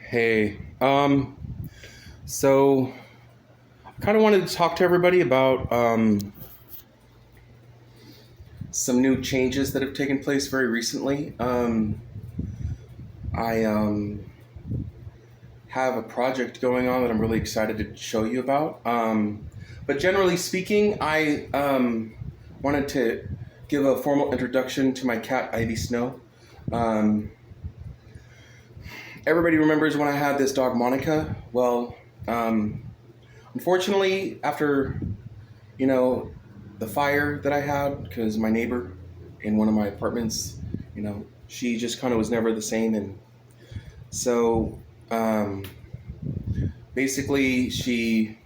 Hey, so I kind of wanted to talk to everybody about some new changes that have taken place very recently. I have a project going on that I'm really excited to show you about. But generally speaking, I wanted to give a formal introduction to my cat, Ivy Snow. Um, Everybody remembers when I had this dog, Monica. Well, unfortunately, after you know, the fire that I had, because my neighbor in one of my apartments, she just kind of was never the same. And so um, basically, she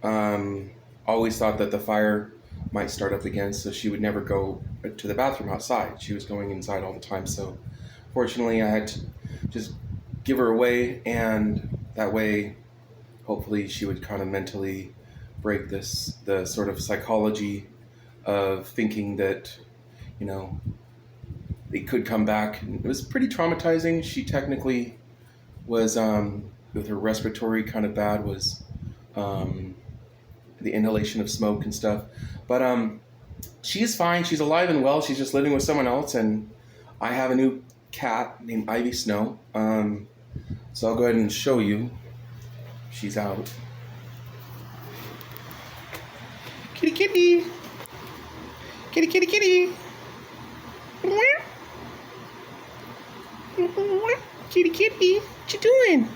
always thought that the fire might start up again, so she would never go to the bathroom outside. She was going inside all the time. So fortunately, I had to just give her away, and that way, hopefully, she would kind of mentally break the sort of psychology of thinking that, you know, it could come back. It was pretty traumatizing. She technically was, with her respiratory kind of bad, was um, the inhalation of smoke and stuff. But she's fine. She's alive and well. She's just living with someone else. And I have a new cat named Ivy Snow. So I'll go ahead and show you. She's out. Kitty, kitty. Kitty, kitty, kitty. Kitty, kitty. What you doing?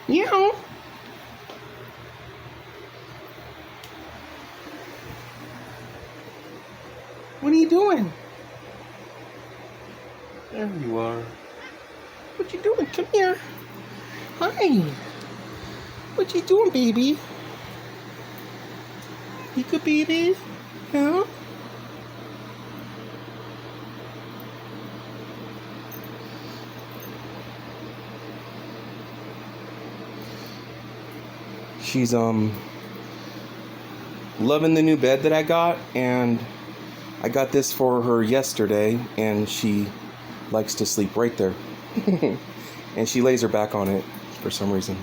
Meow. What are you doing? There you are. What you doing? Come here. Hi. What you doing, baby? You good, baby? Huh? She's loving the new bed that I got, and I got this for her yesterday, and she likes to sleep right there. And she lays her back on it for some reason.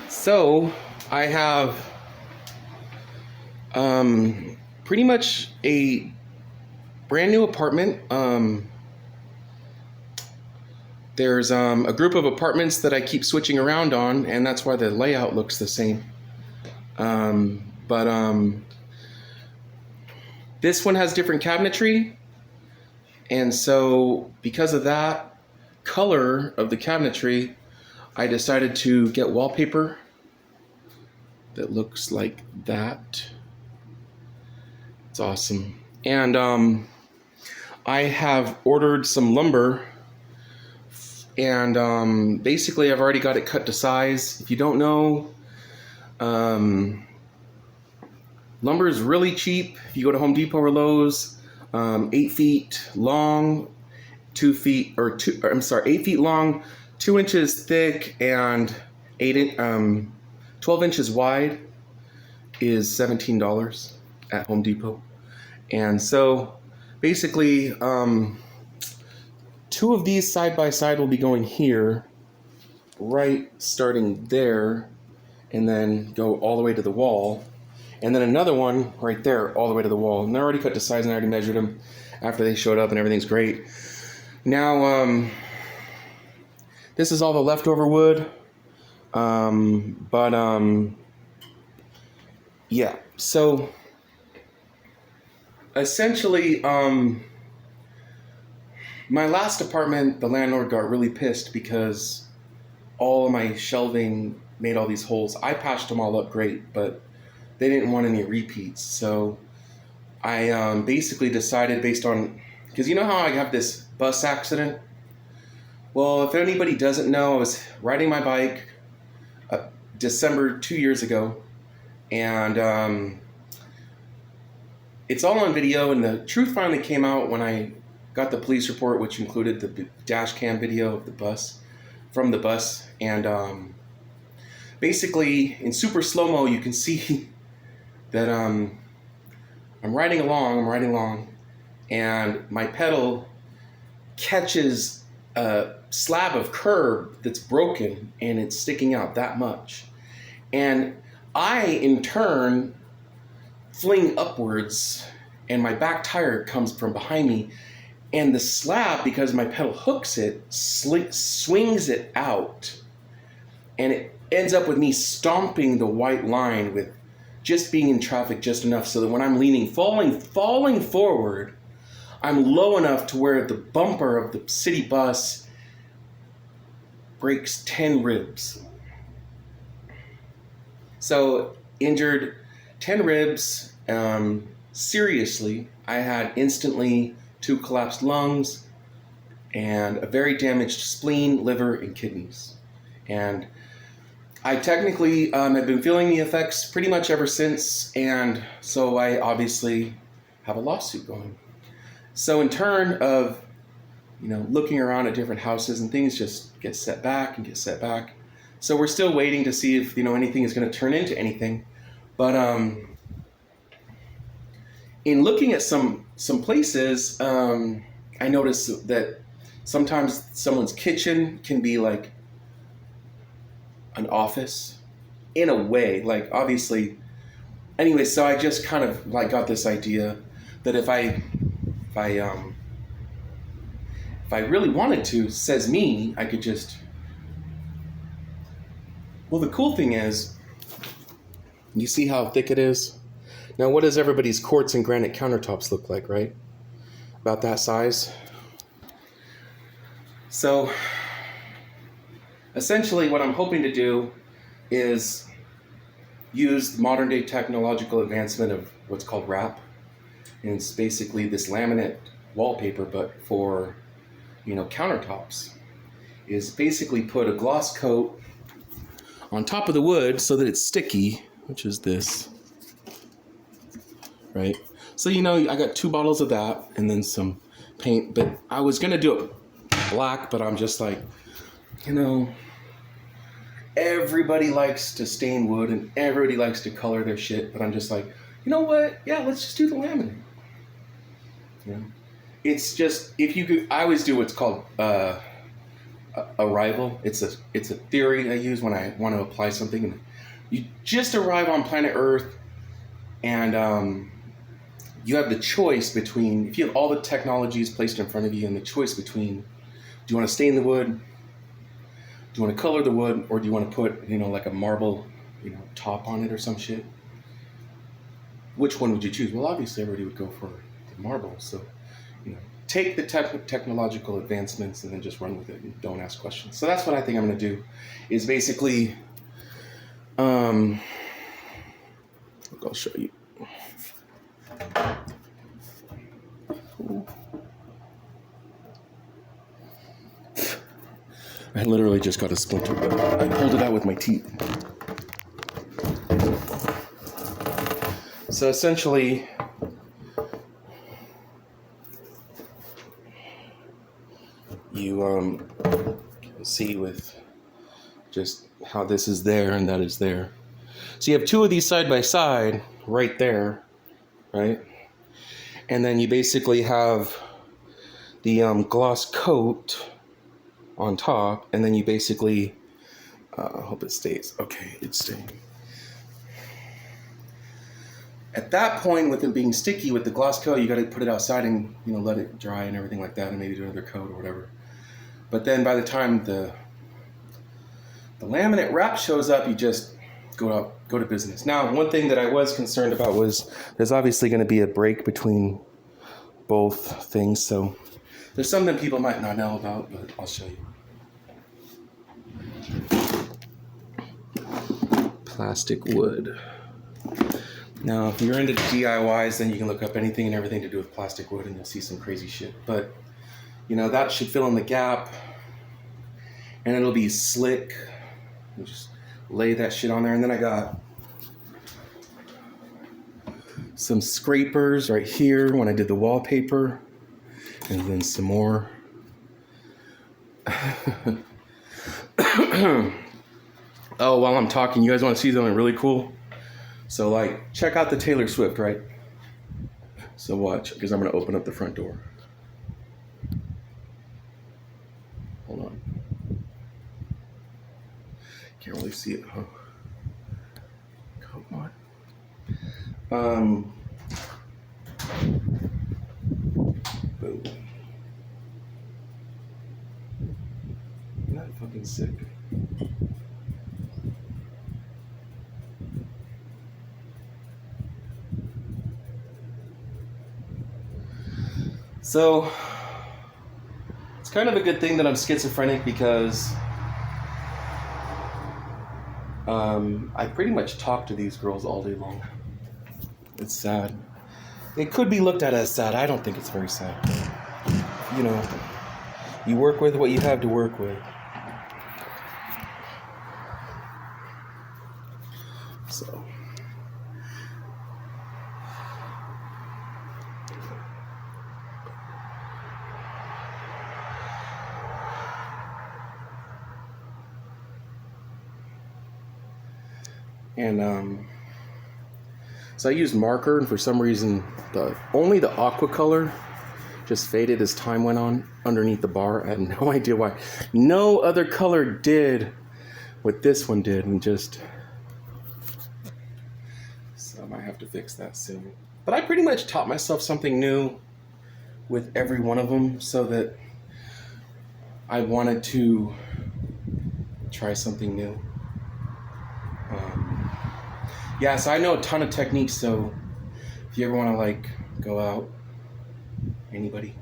So I have pretty much a brand new apartment. There's a group of apartments that I keep switching around on, and that's why the layout looks the same. But this one has different cabinetry, and so because of that color of the cabinetry, I decided to get wallpaper that looks like that. It's awesome. And I have ordered some lumber, and basically I've already got it cut to size. If you don't know, lumber is really cheap. If you go to Home Depot or Lowe's, 8 feet long, 8 feet long, 2 inches thick, and 12 inches wide is $17 at Home Depot. And so basically, 2 of these side by side will be going here, right starting there, and then go all the way to the wall. And then another one right there, all the way to the wall. And they're already cut to size, and I already measured them after they showed up, and everything's great. Now, this is all the leftover wood. Yeah. So, essentially, my last apartment, the landlord got really pissed because all of my shelving made all these holes. I patched them all up great, but they didn't want any repeats. So I basically decided, based on, because you know how I have this bus accident? Well, if anybody doesn't know, I was riding my bike December 2 years ago, and it's all on video, and the truth finally came out when I got the police report, which included the dash cam video of the bus, from the bus. And basically in super slow-mo, you can see that I'm riding along, and my pedal catches a slab of curb that's broken and it's sticking out that much. And I, in turn, fling upwards, and my back tire comes from behind me, and the slab, because my pedal hooks it, swings it out, and it ends up with me stomping the white line with just being in traffic just enough so that when I'm leaning, falling forward, I'm low enough to where the bumper of the city bus breaks 10 ribs. So injured 10 ribs, seriously. I had instantly 2 collapsed lungs and a very damaged spleen, liver, and kidneys. And I technically have been feeling the effects pretty much ever since, and so I obviously have a lawsuit going. So in turn of, looking around at different houses and things just get set back and get set back. So we're still waiting to see if, anything is going to turn into anything. But in looking at some places, I noticed that sometimes someone's kitchen can be like an office in a way, like obviously. Anyway, so I just kind of like got this idea that if I really wanted to, says me, I could just. Well, the cool thing is, you see how thick it is? Now, what does everybody's quartz and granite countertops look like, right? About that size. So, essentially what I'm hoping to do is use the modern day technological advancement of what's called wrap. And it's basically this laminate wallpaper, but for, countertops. Is basically put a gloss coat on top of the wood so that it's sticky, which is this, right? So, I got 2 bottles of that and then some paint, but I was going to do it black, but I'm just like, everybody likes to stain wood and everybody likes to color their shit, but I'm just like, you know what? Yeah, let's just do the laminate. It's just, if you could, I always do what's called arrival. It's a theory I use when I want to apply something. And you just arrive on planet Earth, and you have the choice between, if you have all the technologies placed in front of you, and the choice between, do you want to stain the wood? Do you want to color the wood, or do you want to put, like a marble, top on it or some shit? Which one would you choose? Well, obviously everybody would go for the marble. So, take the technological advancements and then just run with it and don't ask questions. So that's what I think I'm going to do, is basically, I'll show you. I literally just got a splinter, but I pulled it out with my teeth. So essentially, you can see with just how this is there and that is there. So you have 2 of these side by side right there, right? And then you basically have the gloss coat on top, and then you basically, I hope it stays. Okay, it's staying. At that point, with it being sticky with the gloss coat, you got to put it outside and let it dry and everything like that, and maybe do another coat or whatever. But then by the time the laminate wrap shows up, you just go to business. Now, one thing that I was concerned about was there's obviously going to be a break between both things, so there's something people might not know about, but I'll show you. Plastic wood. Now, if you're into DIYs, then you can look up anything and everything to do with plastic wood and you'll see some crazy shit. But, that should fill in the gap and it'll be slick. You just lay that shit on there. And then I got some scrapers right here when I did the wallpaper, and then some more. Oh, while I'm talking, you guys want to see something really cool? So, like, check out the Taylor Swift, right? So watch, because I'm going to open up the front door. Hold on. Can't really see it, huh? Come on. Boom. Isn't that fucking sick? So, it's kind of a good thing that I'm schizophrenic because I pretty much talk to these girls all day long. It's sad. It could be looked at as sad. I don't think it's very sad. You know, you work with what you have to work with. So. And so I used marker, and for some reason only the aqua color just faded as time went on underneath the bar. I had no idea why. No other color did what this one did, and just so I might have to fix that soon. But I pretty much taught myself something new with every one of them, so that I wanted to try something new. Yeah, so I know a ton of techniques, so if you ever want to, like, go out, anybody,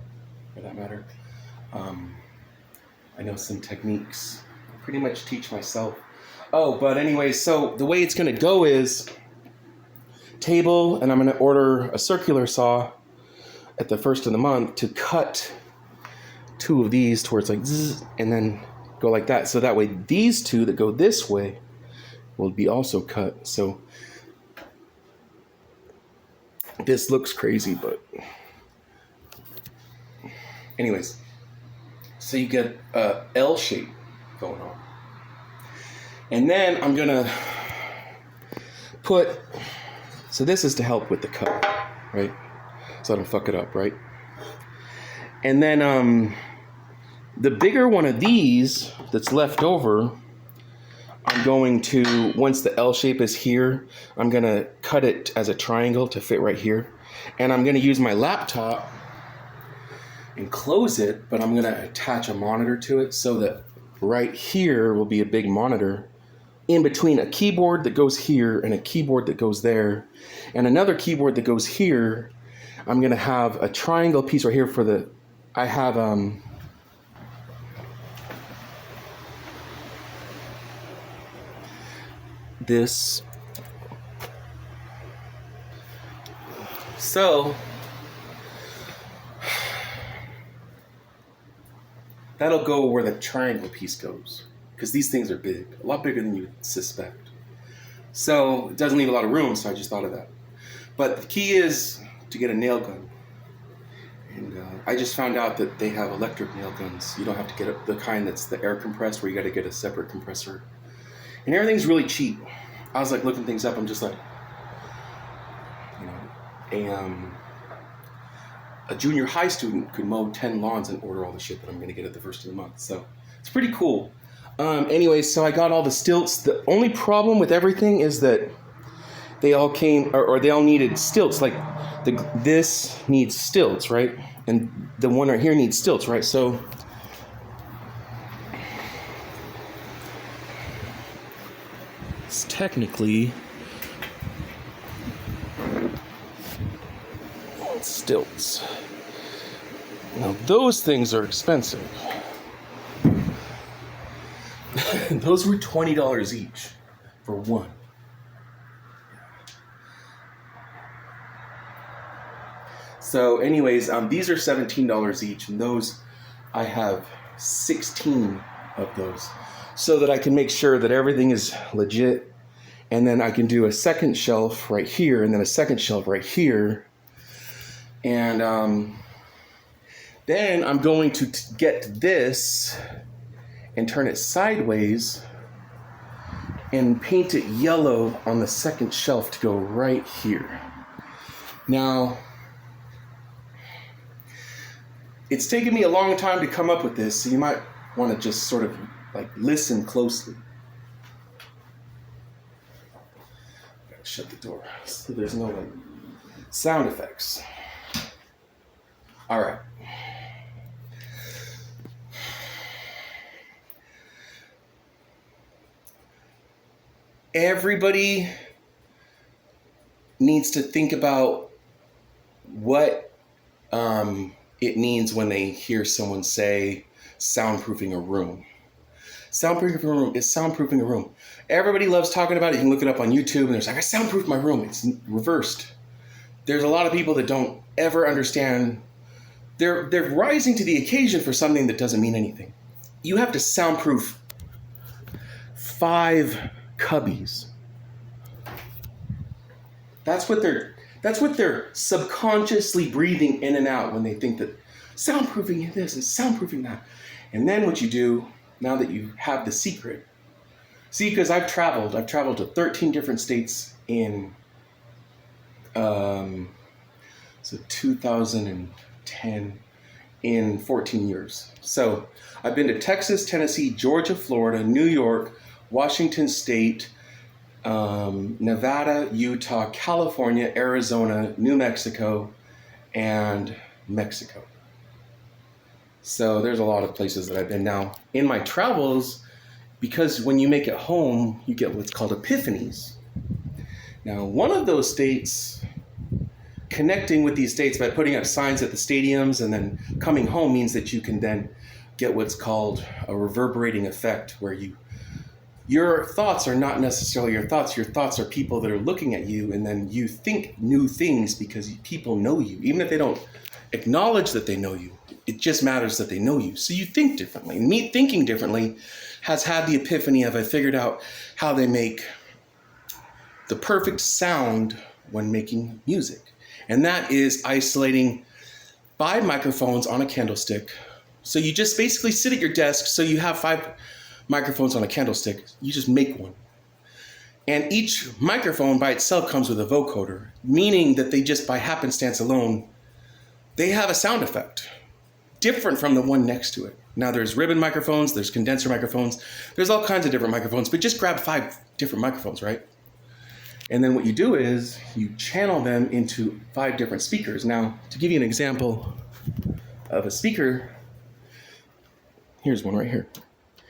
for that matter, I know some techniques. I pretty much teach myself. Oh, but anyway, so the way it's going to go is table, and I'm going to order a circular saw at the first of the month to cut 2 of these towards, like, zzz, and then go like that. So that way these 2 that go this way will be also cut. So this looks crazy, but anyways, so you get a L shape going on. And then I'm gonna put, so this is to help with the cut, right? So I don't fuck it up, right? And then the bigger one of these that's left over, I'm going to, once the L shape is here, I'm going to cut it as a triangle to fit right here. And I'm going to use my laptop and close it, but I'm going to attach a monitor to it so that right here will be a big monitor in between a keyboard that goes here and a keyboard that goes there and another keyboard that goes here. I'm going to have a triangle piece right here for the, I have, this. So that'll go where the triangle piece goes, because these things are big, a lot bigger than you suspect. So it doesn't leave a lot of room, so I just thought of that. But the key is to get a nail gun. And I just found out that they have electric nail guns. You don't have to get the kind that's the air compressed, where you got to get a separate compressor. And everything's really cheap. I was like looking things up. I'm just like, you know, a junior high student could mow 10 lawns and order all the shit that I'm going to get at the first of the month. So it's pretty cool. Anyway, so I got all the stilts. The only problem with everything is that they all came, or they all needed stilts. Like this needs stilts, right? And the one right here needs stilts, right? So it's technically stilts. Now those things are expensive. Those were $20 each for one. So anyways, these are $17 each, and those, I have 16 of those, so that I can make sure that everything is legit. And then I can do a second shelf right here, and then a second shelf right here. And then I'm going to get this and turn it sideways and paint it yellow on the second shelf to go right here. Now, it's taken me a long time to come up with this, so you might want to just sort of like listen closely. Gotta shut the door so there's no like sound effects. All right. Everybody needs to think about what it means when they hear someone say soundproofing a room. Soundproofing a room is soundproofing a room. Everybody loves talking about it. You can look it up on YouTube and there's like, I soundproofed my room. It's reversed. There's a lot of people that don't ever understand. They're rising to the occasion for something that doesn't mean anything. You have to soundproof 5 cubbies. That's what they're subconsciously breathing in and out when they think that soundproofing this and soundproofing that. And then what you do, now that you have the secret, see, because I've traveled to 13 different states in 2010, in 14 years. So I've been to Texas, Tennessee, Georgia, Florida, New York, Washington State, Nevada, Utah, California, Arizona, New Mexico, and Mexico. So there's a lot of places that I've been now. In my travels, because when you make it home, you get what's called epiphanies. Now, one of those states, connecting with these states by putting up signs at the stadiums and then coming home, means that you can then get what's called a reverberating effect, where your thoughts are not necessarily your thoughts. Your thoughts are people that are looking at you, and then you think new things because people know you. Even if they don't acknowledge that they know you, it just matters that they know you. So you think differently. And me thinking differently has had the epiphany of I figured out how they make the perfect sound when making music. And that is isolating 5 microphones on a candlestick. So you just basically sit at your desk, so you have 5 microphones on a candlestick, you just make one. And each microphone by itself comes with a vocoder, meaning that they just by happenstance alone, they have a sound effect different from the one next to it. Now there's ribbon microphones, there's condenser microphones, there's all kinds of different microphones, but just grab 5 different microphones, right? And then what you do is you channel them into 5 different speakers. Now, to give you an example of a speaker, here's one right here.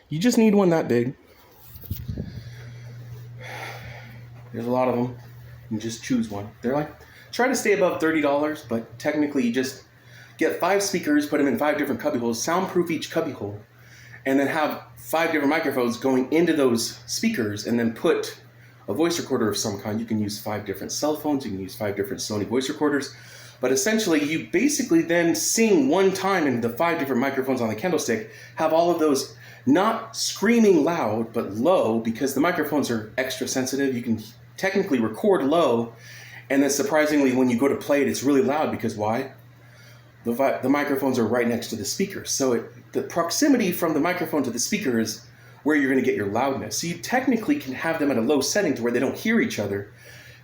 You just need one that big. There's a lot of them. You just choose one. They're like, try to stay above $30, but technically you just get 5 speakers, put them in 5 different cubby holes, soundproof each cubby hole, and then have 5 different microphones going into those speakers, and then put a voice recorder of some kind. You can use 5 different cell phones, you can use 5 different Sony voice recorders, but essentially you basically then sing one time into the 5 different microphones on the candlestick, have all of those not screaming loud, but low, because the microphones are extra sensitive. You can technically record low, and then surprisingly, when you go to play it, it's really loud, because why? The microphones are right next to the speakers. So the proximity from the microphone to the speaker is where you're going to get your loudness. So you technically can have them at a low setting to where they don't hear each other,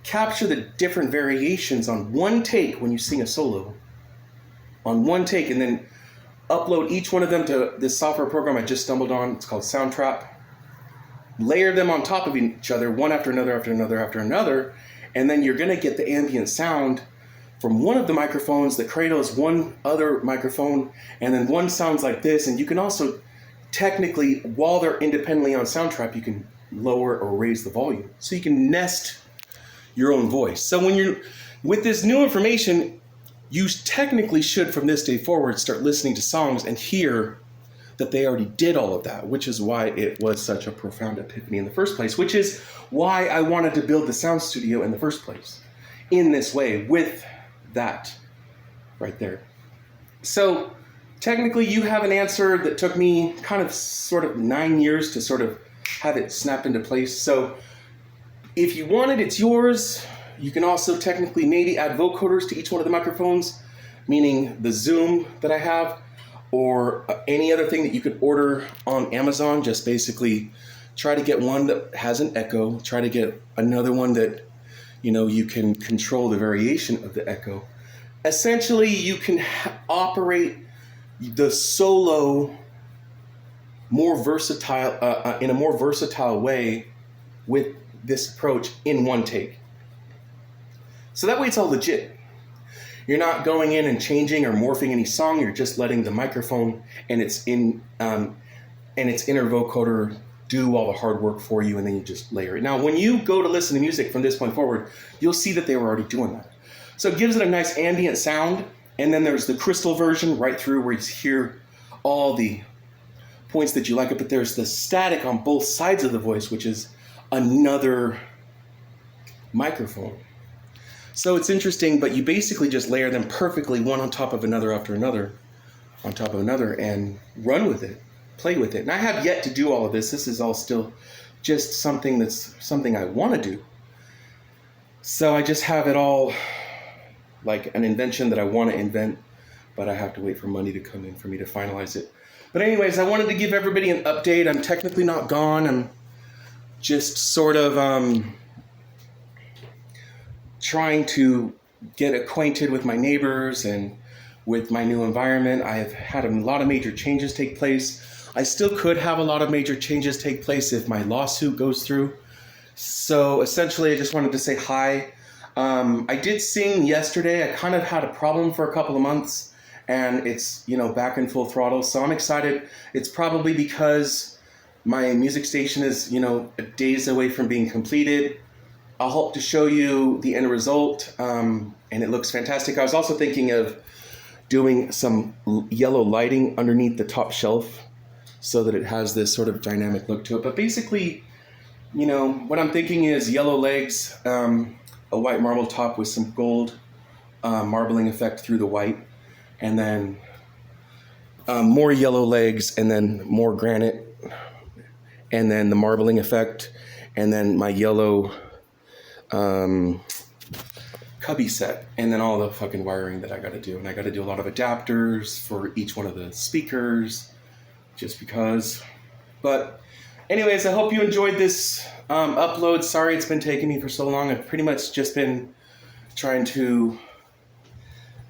capture the different variations on one take when you sing a solo, on one take, and then upload each one of them to this software program I just stumbled on. It's called Soundtrap. Layer them on top of each other, one after another, after another, after another, and then you're going to get the ambient sound from one of the microphones that cradles one other microphone, and then one sounds like this. And you can also technically, while they're independently on Soundtrap, you can lower or raise the volume. So you can nest your own voice. So when you're with this new information, you technically should, from this day forward, start listening to songs and hear that they already did all of that, which is why it was such a profound epiphany in the first place, which is why I wanted to build the sound studio in the first place, in this way, with that right there. So technically you have an answer that took me kind of sort of 9 years to sort of have it snapped into place. So if you want it, it's yours. You can also technically maybe add vocoders to each one of the microphones, meaning the Zoom that I have, or any other thing that you could order on Amazon. Just basically Try to get one that has an echo. Try to get another one that, you can control the variation of the echo. Essentially, you can operate the solo more versatile in a more versatile way with this approach in one take. So that way it's all legit. You're not going in and changing or morphing any song. You're just letting the microphone and its inner vocoder do all the hard work for you, and then you just layer it. Now, when you go to listen to music from this point forward, you'll see that they were already doing that. So it gives it a nice ambient sound, and then there's the crystal version right through where you hear all the points that you like it, but there's the static on both sides of the voice, which is another microphone. So it's interesting, but you basically just layer them perfectly, one on top of another after another, on top of another, and run with it, play with it. And I have yet to do all of this. This is all still just something I want to do. So I just have it all like an invention that I want to invent, but I have to wait for money to come in for me to finalize it. But anyways, I wanted to give everybody an update. I'm technically not gone. I'm just sort of trying to get acquainted with my neighbors and with my new environment. I have had a lot of major changes take place. I still could have a lot of major changes take place if my lawsuit goes through. So essentially, I just wanted to say hi. I did sing yesterday. I kind of had a problem for a couple of months, and it's, back in full throttle. So I'm excited. It's probably because my music station is, days away from being completed. I'll hope to show you the end result, and it looks fantastic. I was also thinking of doing some yellow lighting underneath the top shelf so that it has this sort of dynamic look to it. But basically, what I'm thinking is yellow legs, a white marble top with some gold marbling effect through the white, and then more yellow legs, and then more granite, and then the marbling effect, and then my yellow cubby set, and then all the fucking wiring that I got to do. And I got to do a lot of adapters for each one of the speakers, just because. But anyways, I hope you enjoyed this upload. Sorry it's been taking me for so long. I've pretty much just been trying to,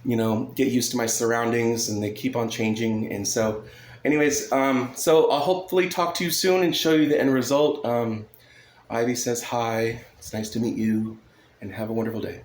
get used to my surroundings, and they keep on changing. And so anyways, so I'll hopefully talk to you soon and show you the end result. Ivy says hi. It's nice to meet you, and have a wonderful day.